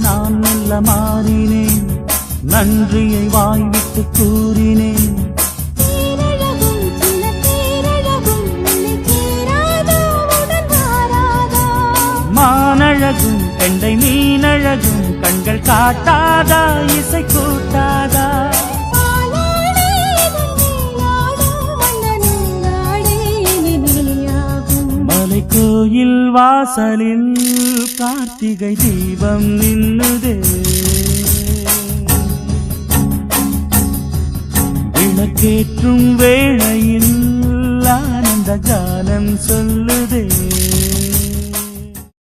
நான் மெல்ல மாறினேன், நன்றியை வாய்விட்டு கூறினேன். மானழகும் கெண்டை மீனழகும் கண்கள் காட்டாதா, இசை கூட்டாதா? கோயில் வாசலில் கார்த்திகை தீபம் நின்னுதே, விளக்கேற்றும் வேளையில் ஆனந்த கானம் சொல்லுதே.